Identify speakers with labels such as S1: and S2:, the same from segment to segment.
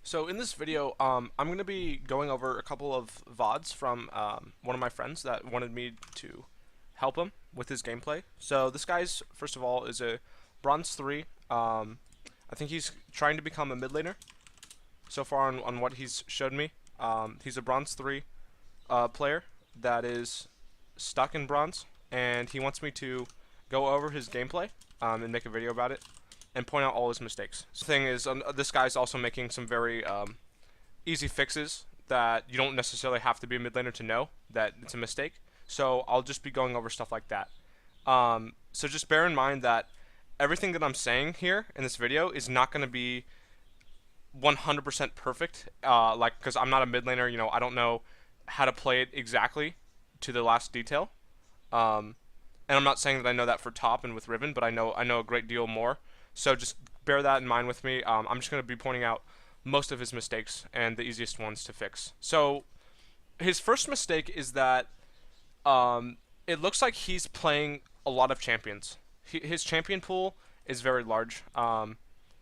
S1: So in this video, I'm going to be going over a couple of VODs from one of my friends that wanted me to help him with his gameplay. So this guy's, first of all, is a Bronze 3. I think he's trying to become a mid laner so far on what he's showed me. He's a Bronze 3 player that is stuck in Bronze, and he wants me to go over his gameplay and make a video about it and point out all his mistakes. The thing is, this guy's also making some very easy fixes that you don't necessarily have to be a mid laner to know that it's a mistake. So I'll just be going over stuff like that. So just bear in mind that everything that I'm saying here in this video is not going to be 100% perfect. Because I'm not a mid laner, I don't know how to play it exactly to the last detail. And I'm not saying that I know that for top and with Riven, but I know a great deal more. So just bear that in mind with me. I'm just going to be pointing out most of his mistakes and the easiest ones to fix. So his first mistake is that it looks like he's playing a lot of champions. His champion pool is very large.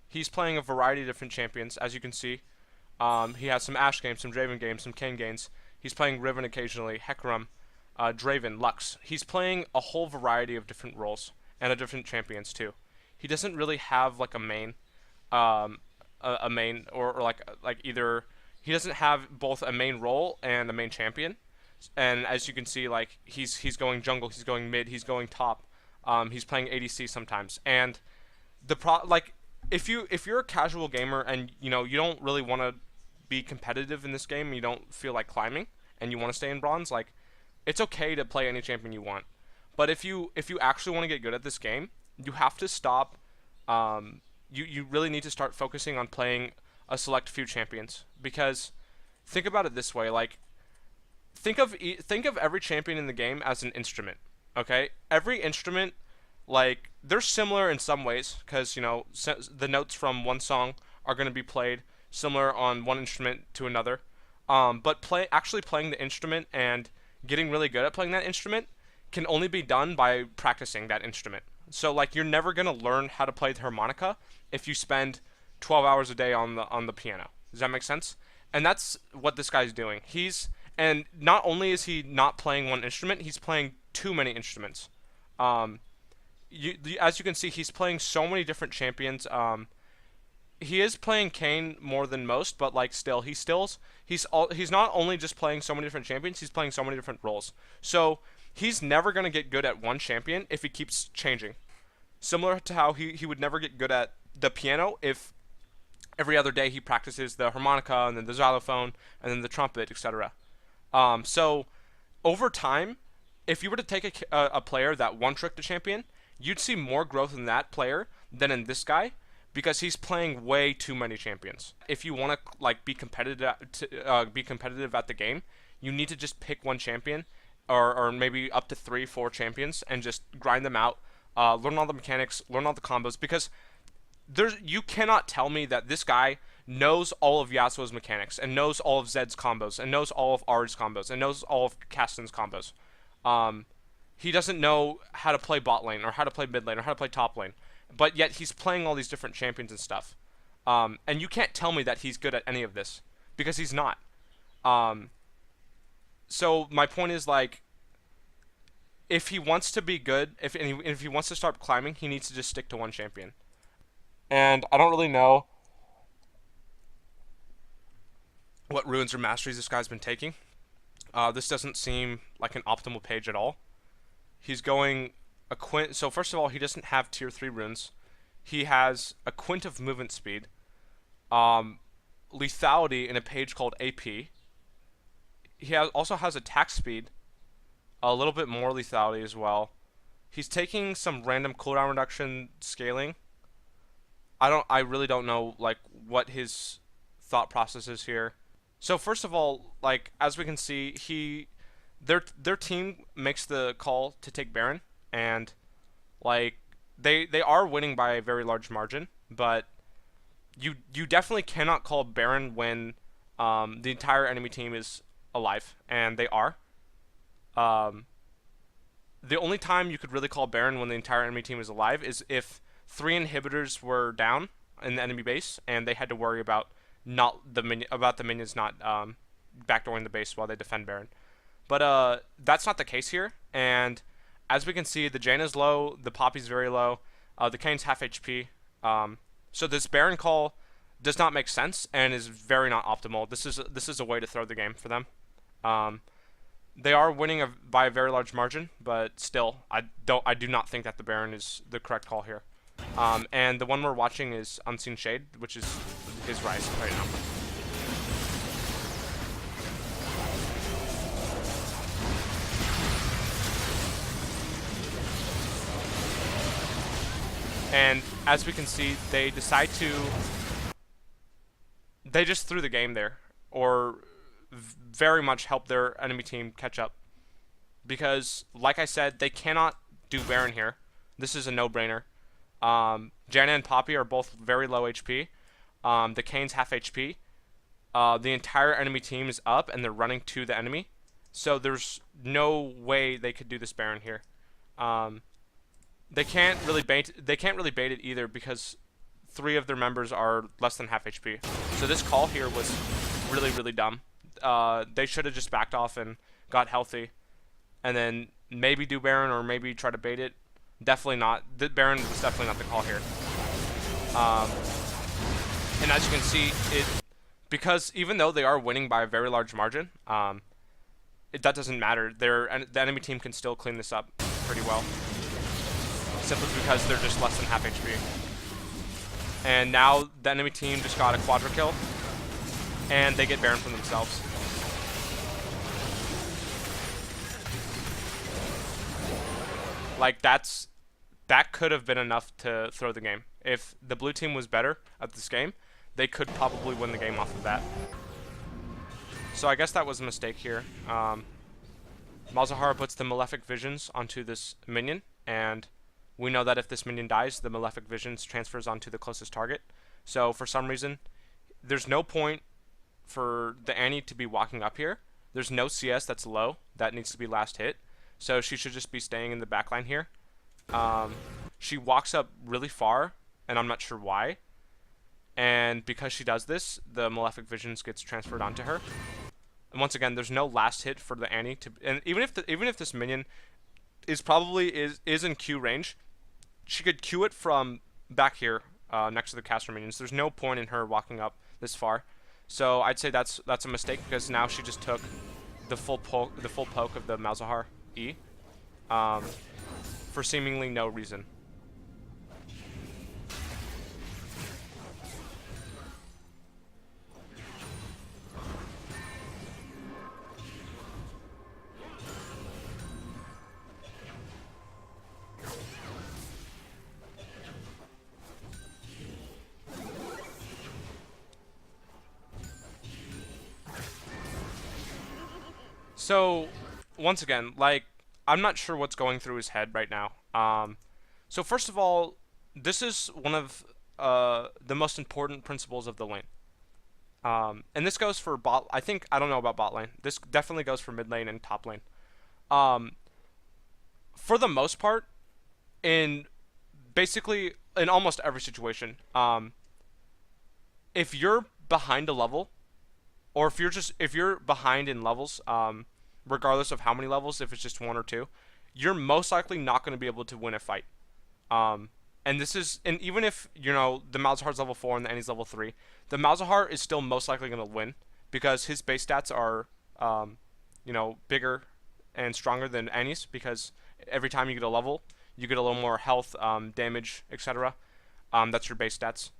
S1: He's playing a variety of different champions, as you can see. He has some Ashe games, some Draven games, some Kayn games. He's playing Riven occasionally, Hecarim, Draven, Lux. He's playing a whole variety of different roles and of different champions too. He doesn't really have like a main, a main or like either. He doesn't have both a main role and a main champion. And as you can see, like he's going jungle, he's going mid, he's going top. He's playing ADC sometimes. And if you're a casual gamer and you don't really want to be competitive in this game, you don't feel like climbing, and you want to stay in bronze, like it's okay to play any champion you want. But if you actually want to get good at this game, you have to stop. You really need to start focusing on playing a select few champions, because think about it this way: like think of every champion in the game as an instrument. Okay, every instrument, like they're similar in some ways, because the notes from one song are going to be played similar on one instrument to another. But actually playing the instrument and getting really good at playing that instrument can only be done by practicing that instrument. So like you're never gonna learn how to play the harmonica if you spend 12 hours a day on the piano. Does that make sense? And that's what this guy's doing. And not only is he not playing one instrument, he's playing too many instruments. As you can see, he's playing so many different champions. He is playing Kayn more than most, but like still, he's not only just playing so many different champions, he's playing so many different roles. So he's never going to get good at one champion if he keeps changing. Similar to how he would never get good at the piano if every other day he practices the harmonica and then the xylophone and then the trumpet, etc. So over time, if you were to take a player that one-tricked a champion, you'd see more growth in that player than in this guy, because he's playing way too many champions. If you want to like be competitive at the game, you need to just pick one champion, or maybe up to 3-4 champions, and just grind them out. Learn all the mechanics, learn all the combos, because you cannot tell me that this guy knows all of Yasuo's mechanics and knows all of Zed's combos and knows all of Ahri's combos and knows all of Kastan's combos. He doesn't know how to play bot lane or how to play mid lane or how to play top lane, but yet he's playing all these different champions and stuff. And you can't tell me that he's good at any of this, because he's not. So my point is, like, if he wants to be good, if he wants to start climbing, he needs to just stick to one champion. And I don't really know what runes or masteries this guy's been taking. This doesn't seem like an optimal page at all. He's going a quint. So first of all, he doesn't have tier 3 runes. He has a quint of movement speed, lethality in a page called AP. He also has attack speed, a little bit more lethality as well. He's taking some random cooldown reduction scaling. I really don't know like what his thought process is here. So first of all, like as we can see, their team makes the call to take Baron, and like they are winning by a very large margin, but you definitely cannot call Baron when the entire enemy team is alive, and they are. The only time you could really call Baron when the entire enemy team is alive is if 3 inhibitors were down in the enemy base and they had to worry about not the minions not backdooring the base while they defend Baron. But that's not the case here. And as we can see, the Jaina's low, the Poppy's very low, the Kane's half HP. So this Baron call does not make sense and is very not optimal. This is a way to throw the game for them. They are winning by a very large margin, but still, I do not think that the Baron is the correct call here. And the one we're watching is Unseen Shade, which is his Rise right now. And as we can see, they decide to... They just threw the game there, or very much help their enemy team catch up. Because, like I said, they cannot do Baron here. This is a no-brainer. Jaina and Poppy are both very low HP. The Kane's half HP. The entire enemy team is up, and they're running to the enemy. So there's no way they could do this Baron here. They can't really bait it either because 3 of their members are less than half HP. So this call here was really, really dumb. They should have just backed off and got healthy, and then maybe do Baron or maybe try to bait it. Definitely not. The Baron was definitely not the call here. And as you can see, because even though they are winning by a very large margin, that doesn't matter. The enemy team can still clean this up pretty well, simply because they're just less than half HP. And now the enemy team just got a quadra kill, and they get Baron from themselves. Like, that could have been enough to throw the game. If the blue team was better at this game, they could probably win the game off of that. So I guess that was a mistake here. Malzahar puts the Malefic Visions onto this minion, and we know that if this minion dies, the Malefic Visions transfers onto the closest target. So for some reason, there's no point for the Annie to be walking up here. There's no CS that's low that needs to be last hit. So she should just be staying in the backline here. She walks up really far, and I'm not sure why. And because she does this, the Malefic Visions gets transferred onto her. And once again, there's no last hit for the Annie to. And even if this minion is in Q range, she could Q it from back here next to the caster minions. There's no point in her walking up this far. So I'd say that's a mistake, because now she just took the full poke of the Malzahar E for seemingly no reason. So, once again, like, I'm not sure what's going through his head right now. So first of all, this is one of the most important principles of the lane. And this goes for bot. I don't know about bot lane. This definitely goes for mid lane and top lane. For the most part, basically in almost every situation, if you're behind a level, or if you're behind in levels, regardless of how many levels, if it's just 1 or 2, you're most likely not going to be able to win a fight. And even if, you know, the Malzahar's level 4 and the Annie's level 3, the Malzahar is still most likely going to win, because his base stats are, you know, bigger and stronger than Annie's, because every time you get a level, you get a little more health, damage, etc. That's your base stats.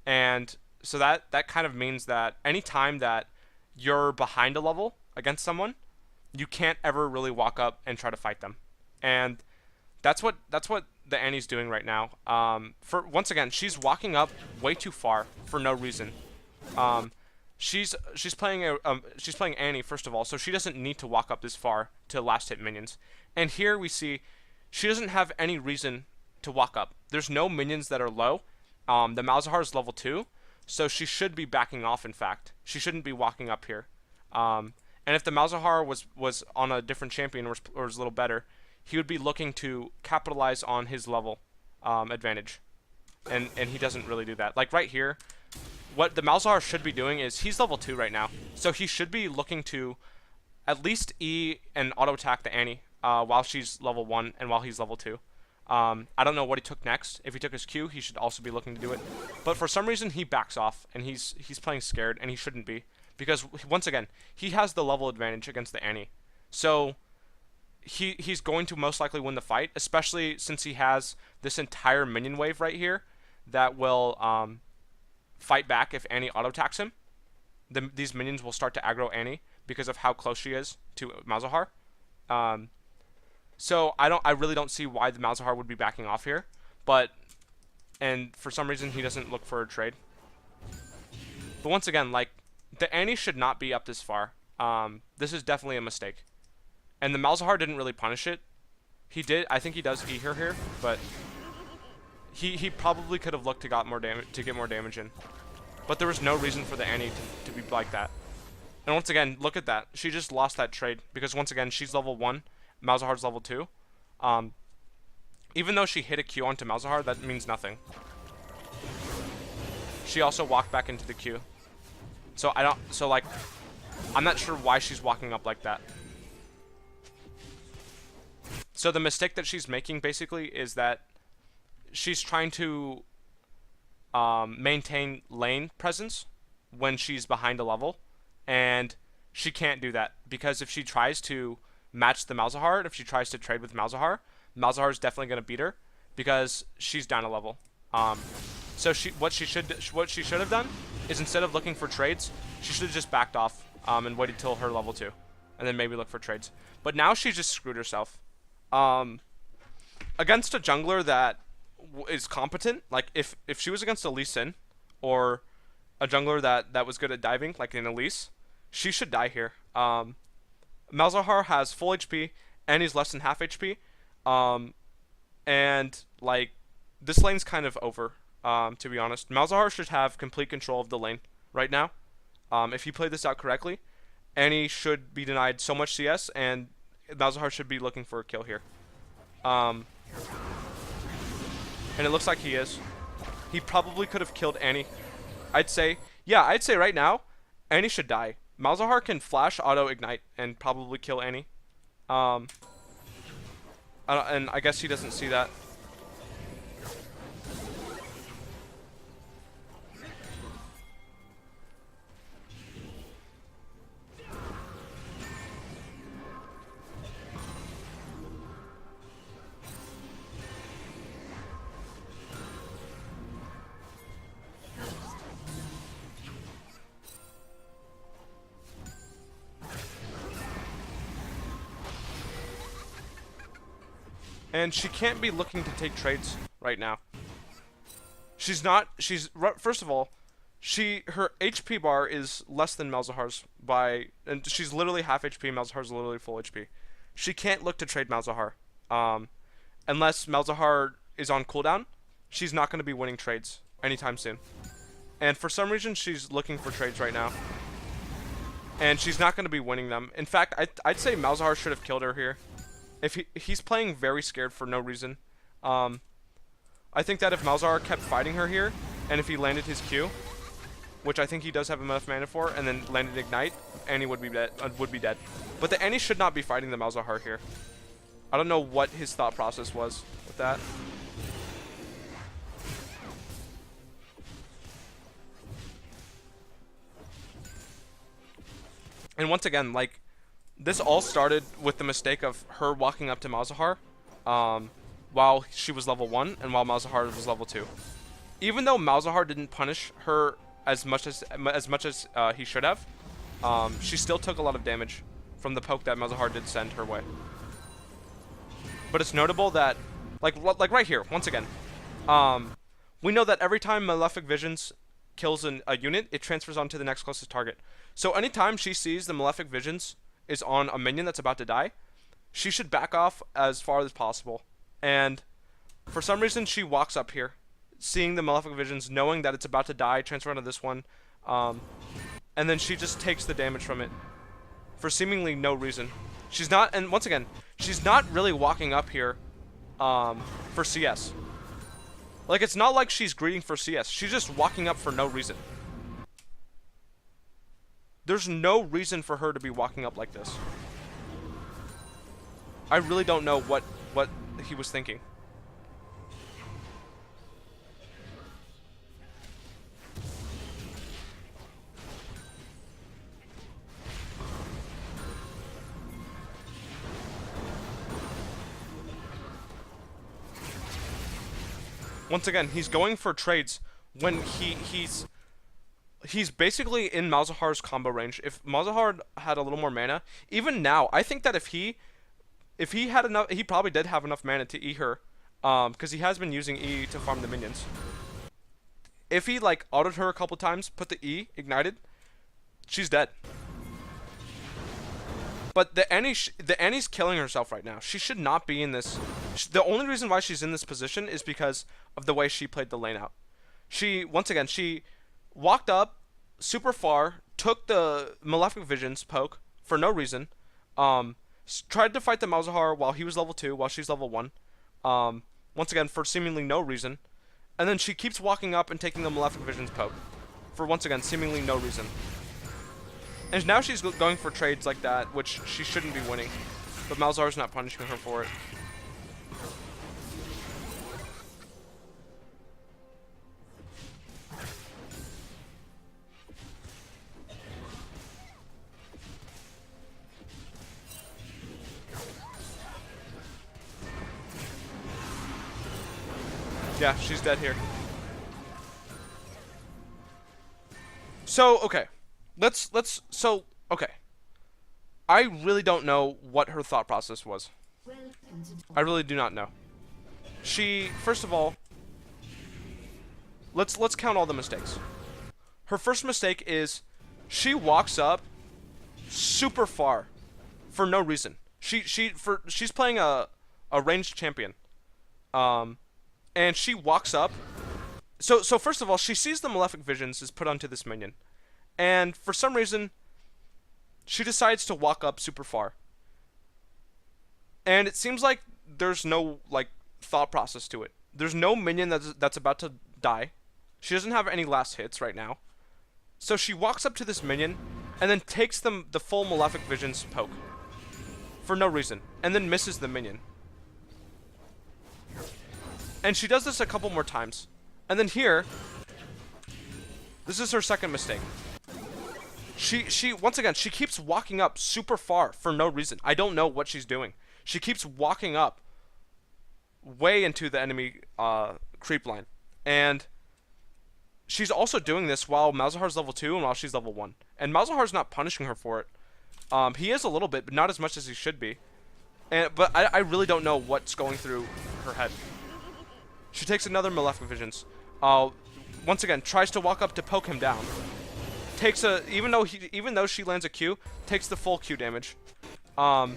S1: And so that kind of means that any time that you're behind a level against someone, you can't ever really walk up and try to fight them. And that's what the Annie's doing right now. Once again, she's walking up way too far for no reason. She's playing Annie, first of all, so she doesn't need to walk up this far to last hit minions. And here we see she doesn't have any reason to walk up. There's no minions that are low. The Malzahar is level 2, so she should be backing off. In fact, she shouldn't be walking up here. And if the Malzahar was on a different champion or was a little better, he would be looking to capitalize on his level advantage, and he doesn't really do that. Like right here, what the Malzahar should be doing is he's level 2 right now. So he should be looking to at least E and auto attack the Annie while she's level 1 and while he's level 2. I don't know what he took next. If he took his Q, he should also be looking to do it. But for some reason, he backs off, and he's playing scared, and he shouldn't be. Because, once again, he has the level advantage against the Annie. So, he's going to most likely win the fight, especially since he has this entire minion wave right here that will fight back if Annie auto-attacks him. These minions will start to aggro Annie because of how close she is to Malzahar. So I really don't see why the Malzahar would be backing off here, and for some reason he doesn't look for a trade. But once again, like, the Annie should not be up this far. This is definitely a mistake, and the Malzahar didn't really punish it. He did. I think he does E her here, but he probably could have looked to get more damage in. But there was no reason for the Annie to be like that. And once again, look at that. She just lost that trade because once again she's level 1. Malzahar's level 2. Even though she hit a Q onto Malzahar, that means nothing. She also walked back into the Q. So like, I'm not sure why she's walking up like that. So the mistake that she's making basically is that she's trying to maintain lane presence when she's behind a level, and she can't do that because if she tries to match the Malzahar, if she tries to trade with Malzahar, Malzahar is definitely going to beat her because she's down a level. So what she should have done is instead of looking for trades, she should have just backed off and waited till her level 2, and then maybe look for trades. But now she just screwed herself. Against a jungler that is competent, like if she was against a Lee Sin or a jungler that was good at diving, like an Elise, she should die here. Malzahar has full HP and he's less than half HP, and like this lane's kind of over. To be honest, Malzahar should have complete control of the lane right now. If he played this out correctly, Annie should be denied so much CS, and Malzahar should be looking for a kill here. And it looks like he is. He probably could have killed Annie. I'd say right now, Annie should die. Malzahar can flash auto ignite and probably kill Annie. And I guess he doesn't see that. And she can't be looking to take trades right now. She's not. First of all, her HP bar is less than Malzahar's and she's literally half HP. Malzahar's literally full HP. She can't look to trade Malzahar, unless Malzahar is on cooldown. She's not going to be winning trades anytime soon. And for some reason, she's looking for trades right now, and she's not going to be winning them. In fact, I'd say Malzahar should have killed her here. If he's playing very scared for no reason. I think that if Malzahar kept fighting her here, and if he landed his Q, which I think he does have enough mana for, and then landed Ignite, Annie would be dead. But the Annie should not be fighting the Malzahar here. I don't know what his thought process was with that. And once again, like, this all started with the mistake of her walking up to Malzahar while she was level 1 and while Malzahar was level 2. Even though Malzahar didn't punish her as much as he should have, she still took a lot of damage from the poke that Malzahar did send her way. But it's notable that, like right here, once again, we know that every time Malefic Visions kills a unit, it transfers onto the next closest target. So anytime she sees the Malefic Visions is on a minion that's about to die, she should back off as far as possible. And for some reason, she walks up here, seeing the Malefic Visions, knowing that it's about to die, transfer onto this one, and then she just takes the damage from it for seemingly no reason. She's not, and once again, she's not really walking up here for CS. Like, it's not like she's greeting for CS. She's just walking up for no reason. There's no reason for her to be walking up like this. I really don't know what he was thinking. Once again, he's going for trades when he's basically in Malzahar's combo range. If Malzahar had a little more mana, even now, I think that if he had enough, he probably did have enough mana to E her, because he has been using E to farm the minions. If he like autoed her a couple times, put the E ignited, she's dead. But the Annie's killing herself right now. She should not be in this. The only reason why she's in this position is because of the way she played the lane out. Once again, she walked up super far, took the Malefic Visions poke for no reason, tried to fight the Malzahar while he was level 2, while she's level 1, once again for seemingly no reason, and then she keeps walking up and taking the Malefic Visions poke for once again seemingly no reason. And now she's going for trades like that, which she shouldn't be winning. But Malzahar's not punishing her for it. Yeah, she's dead here. So, okay. Okay. I really don't know what her thought process was. I really do not know. First of all, let's count all the mistakes. Her first mistake is she walks up super far for no reason. She's playing a ranged champion. And she walks up. So first of all, she sees the Malefic Visions is put onto this minion. And for some reason, she decides to walk up super far. And it seems like there's no like thought process to it. There's no minion that's about to die. She doesn't have any last hits right now. So she walks up to this minion and then takes the full Malefic Visions poke for no reason, and then misses the minion. And she does this a couple more times. And then here, this is her second mistake. She once again, she keeps walking up super far for no reason. I don't know what she's doing. She keeps walking up way into the enemy creep line. And she's also doing this while Malzahar's level 2 and while she's level 1. And Malzahar's not punishing her for it. He is a little bit, but not as much as he should be. But I really don't know what's going through her head. She takes another Malefic Visions. Once again, tries to walk up to poke him down. Takes even though she lands a Q, takes the full Q damage. And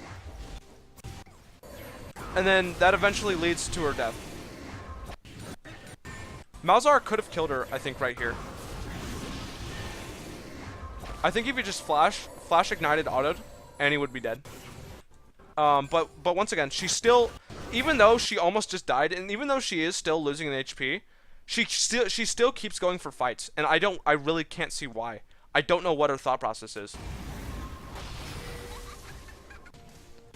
S1: then that eventually leads to her death. Malzahar could have killed her, I think, right here. I think if you just flash ignited autoed, Annie would be dead. But once again, she still, even though she almost just died, and even though she is still losing in HP, she still keeps going for fights, and I really can't see why. I don't know what her thought process is.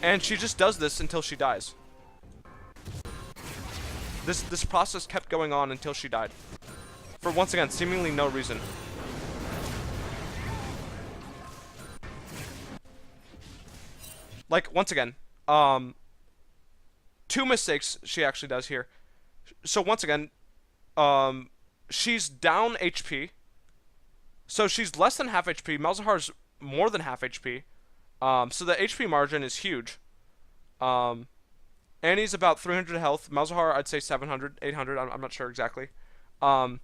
S1: And she just does this until she dies. This process kept going on until she died. For once again, seemingly no reason. Like, once again, 2 mistakes she actually does here. So once again, she's down HP. So she's less than half HP. Malzahar's more than half HP. So the HP margin is huge. Annie's about 300 health. Malzahar, I'd say 700, 800. I'm not sure exactly. Probably,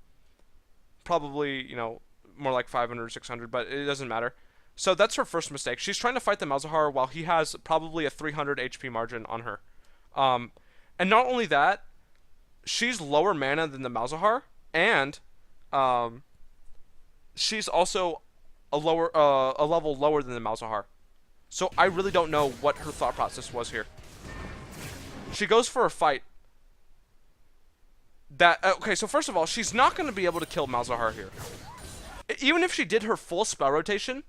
S1: you know, more like 500, 600, but it doesn't matter. So that's her first mistake. She's trying to fight the Malzahar while he has probably a 300 HP margin on her. And not only that, she's lower mana than the Malzahar, and she's also a level lower than the Malzahar. So I really don't know what her thought process was here. She goes for a fight. Okay, so first of all, she's not going to be able to kill Malzahar here. Even if she did her full spell rotation,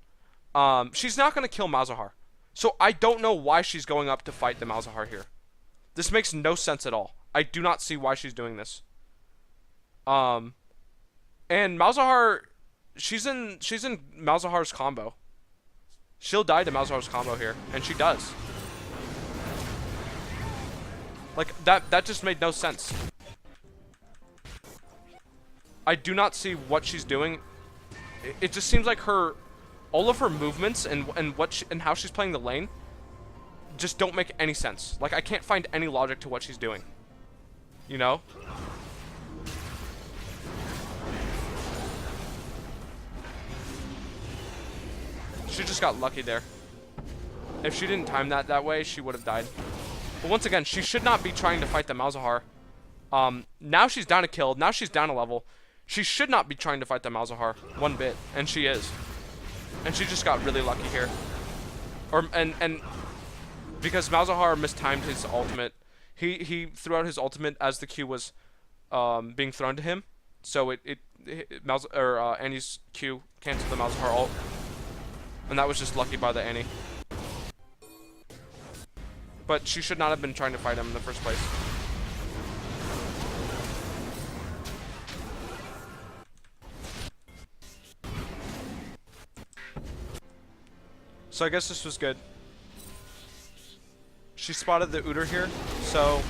S1: She's not going to kill Malzahar. So I don't know why she's going up to fight the Malzahar here. This makes no sense at all. I do not see why she's doing this. And Malzahar, she's in Malzahar's combo. She'll die to Malzahar's combo here, and she does. Like, that just made no sense. I do not see what she's doing. It just seems like all of her movements and how she's playing the lane just don't make any sense. Like, I can't find any logic to what she's doing. You know? She just got lucky there. If she didn't time that way, she would have died. But once again, she should not be trying to fight the Malzahar. Now she's down a kill. Now she's down a level. She should not be trying to fight the Malzahar one bit, and she is. And she just got really lucky here. And because Malzahar mistimed his ultimate, he threw out his ultimate as the Q was being thrown to him. So Annie's Q canceled the Malzahar ult. And that was just lucky by the Annie. But she should not have been trying to fight him in the first place. So I guess this was good. She spotted the Udyr here, so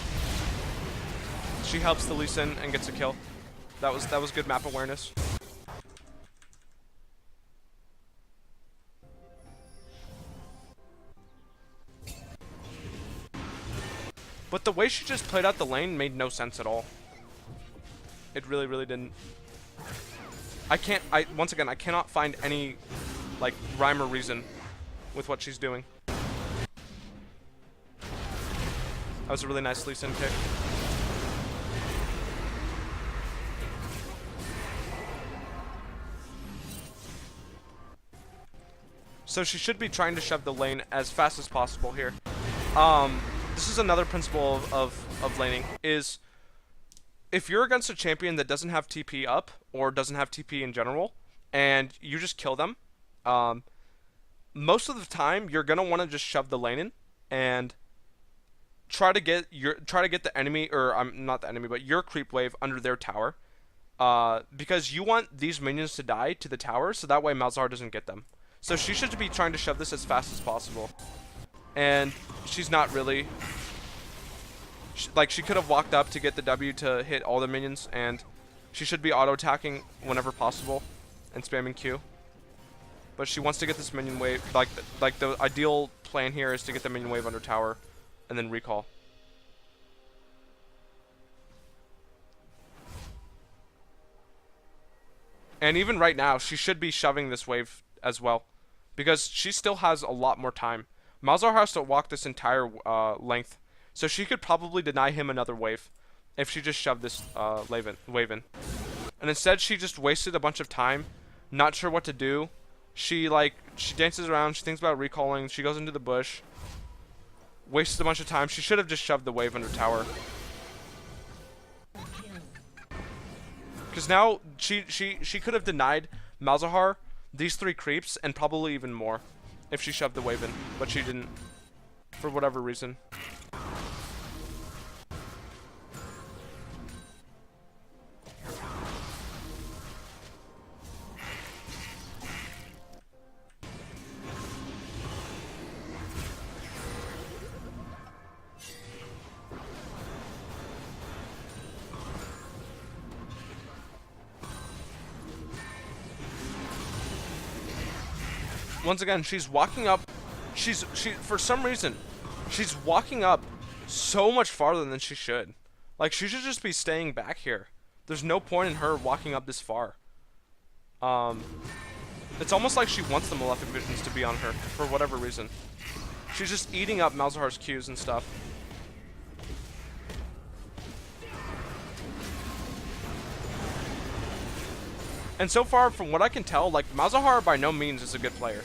S1: she helps the Lee Sin and gets a kill. That was good map awareness. But the way she just played out the lane made no sense at all. It really, really didn't. Once again, I cannot find any, like, rhyme or reason with what she's doing. That was a really nice Lee Sin kick. So she should be trying to shove the lane as fast as possible here. This is another principle of laning, is if you're against a champion that doesn't have TP up, or doesn't have TP in general, and you just kill them, most of the time you're gonna want to just shove the lane in and try to get the enemy, or not the enemy, but your creep wave under their tower, because you want these minions to die to the tower, so that way Malzahar doesn't get them. So she should be trying to shove this as fast as possible. And she's not really. She could have walked up to get the W to hit all the minions, and she should be auto-attacking whenever possible and spamming Q. But she wants to get this minion wave. Like the ideal plan here is to get the minion wave under tower and then recall. And even right now, she should be shoving this wave as well, because she still has a lot more time. Malzahar has to walk this entire length, so she could probably deny him another wave if she just shoved this wave in. And instead, she just wasted a bunch of time, not sure what to do. She dances around, she thinks about recalling, she goes into the bush, wastes a bunch of time. She should have just shoved the wave under tower. Because now she could have denied Malzahar these 3 creeps and probably even more if she shoved the wave in, but she didn't, for whatever reason. Once again, she's walking up. For some reason, she's walking up so much farther than she should. Like, she should just be staying back here. There's no point in her walking up this far. It's almost like she wants the Malefic Visions to be on her for whatever reason. She's just eating up Malzahar's Qs and stuff. And so far, from what I can tell, like, Malzahar by no means is a good player.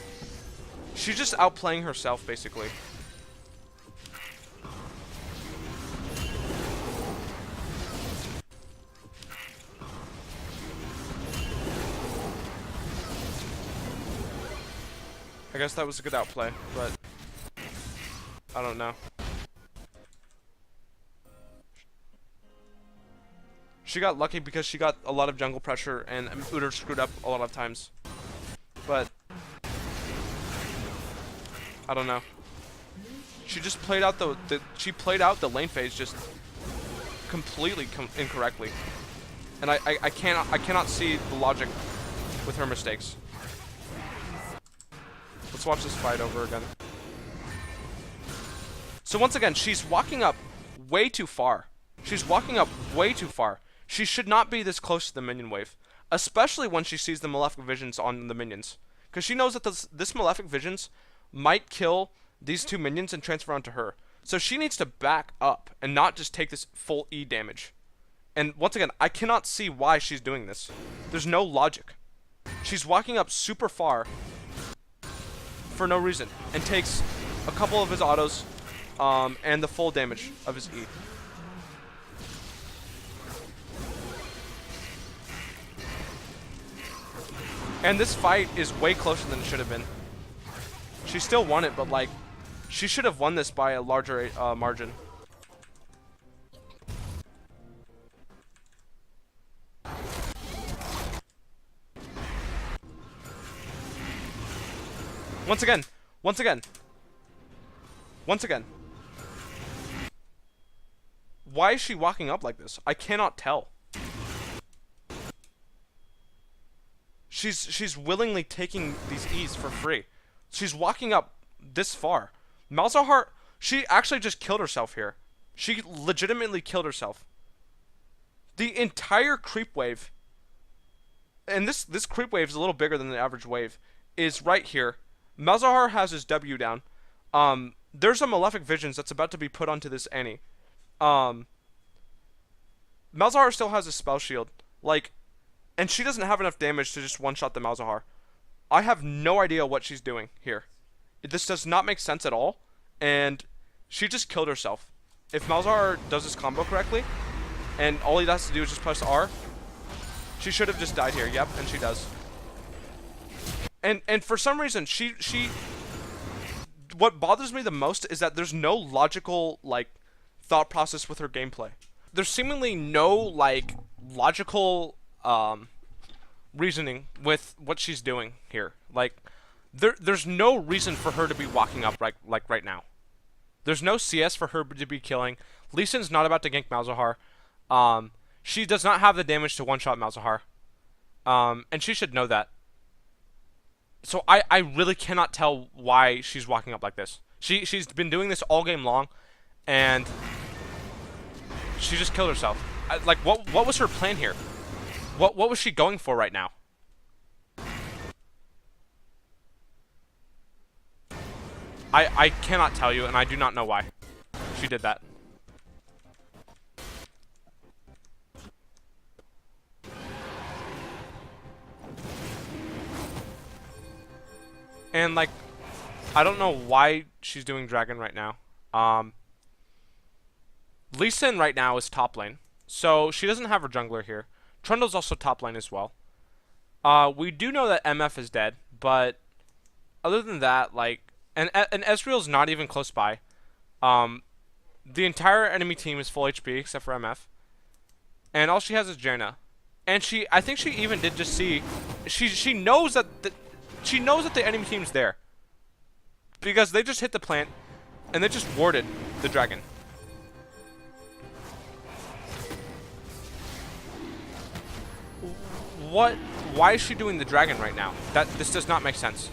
S1: She's just outplaying herself, basically. I guess that was a good outplay, but I don't know. She got lucky because she got a lot of jungle pressure and Udyr screwed up a lot of times. But I don't know. She just played out the lane phase just completely incorrectly. And I cannot see the logic with her mistakes. Let's watch this fight over again. So once again, she's walking up way too far. She's walking up way too far. She should not be this close to the minion wave, especially when she sees the Malefic Visions on the minions. Because she knows that this Malefic Visions might kill these two minions and transfer onto her. So she needs to back up and not just take this full E damage. And once again, I cannot see why she's doing this. There's no logic. She's walking up super far for no reason and takes a couple of his autos and the full damage of his E. And this fight is way closer than it should have been. She still won it, but like, she should have won this by a larger margin. Once again. Once again. Once again. Why is she walking up like this? I cannot tell. She's willingly taking these E's for free. She's walking up this far. Malzahar, she actually just killed herself here. She legitimately killed herself. The entire creep wave, and this creep wave is a little bigger than the average wave, is right here. Malzahar has his W down. There's a Malefic Visions that's about to be put onto this Annie. Malzahar still has a spell shield. Like, and she doesn't have enough damage to just one-shot the Malzahar. I have no idea what she's doing here. This does not make sense at all, and she just killed herself. If Malzahar does this combo correctly, and all he has to do is just press R, she should have just died here. Yep, and she does. And for some reason, what bothers me the most is that there's no logical, like, thought process with her gameplay. There's seemingly no, like, logical reasoning with what she's doing here. Like, there's no reason for her to be walking up right now. There's no CS for her to be killing. Lee Sin's not about to gank Malzahar. She does not have the damage to one-shot Malzahar. And she should know that. So I really cannot tell why she's walking up like this. She's been doing this all game long, and she just killed herself. Like, what was her plan here? What was she going for right now? I cannot tell you, and I do not know why she did that. And, like, I don't know why she's doing Dragon right now. Lee Sin right now is top lane, so she doesn't have her jungler here. Trundle's also top lane as well. We do know that MF is dead, but other than that, like, and Ezreal's not even close by. The entire enemy team is full HP except for MF, and all she has is Jaina. And I think she even did just see, she knows that she knows that the enemy team's there, because they just hit the plant, and they just warded the dragon. Why is she doing the dragon right now? This does not make sense.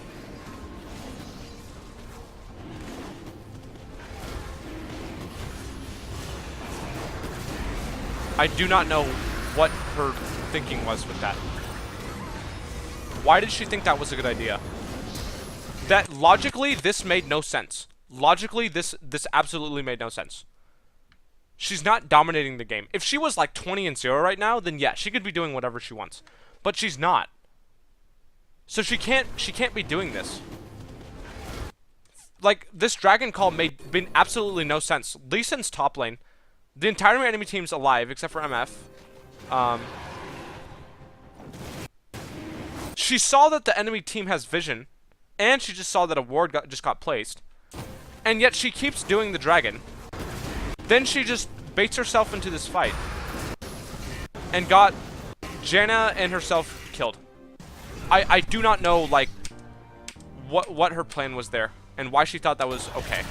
S1: I do not know what her thinking was with that. Why did she think that was a good idea? That logically, this made no sense. Logically, this absolutely made no sense. She's not dominating the game. If she was like 20-0 right now, then yeah, she could be doing whatever she wants. But she's not. So she can't be doing this. Like, this dragon call made absolutely no sense. Lee Sin's top lane. The entire enemy team's alive except for MF. She saw that the enemy team has vision, and she just saw that a ward just got placed, and yet she keeps doing the dragon. Then she just baits herself into this fight and got Janna and herself killed. I do not know, like, what her plan was there and why she thought that was okay.